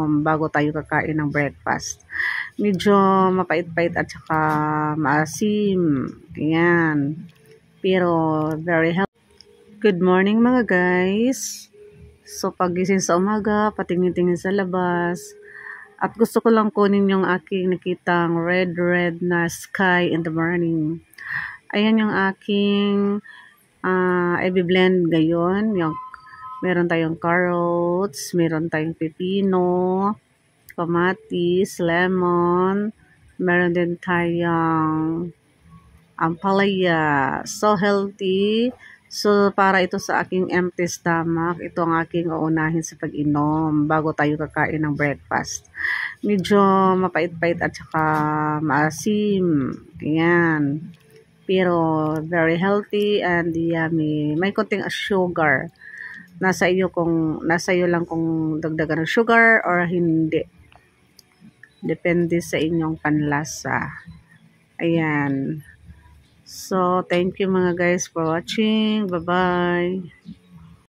inom bago tayo kakain ng breakfast. Medyo mapait-pait at saka maasim. Ayan. Pero very healthy. Good morning mga guys. So pagising sa umaga, patingin-tingin sa labas. At gusto ko lang kunin yung aking nakitang red na sky in the morning. Ayan yung aking i-blend ngayon. Meron tayong carrots, meron tayong pepino, kamatis, lemon, meron din tayong ampalaya. So healthy. So para ito sa aking empty stomach, ito ang aking uunahin sa pag-inom bago tayo kakain ng breakfast. Medyo mapait-pait at saka maasim. Ayan. Pero very healthy and yummy. May konting sugar. Nasa iyo lang kung dagdagan ng sugar or hindi. Depende sa inyong panlasa. Ayan. So, thank you mga guys for watching. Bye-bye.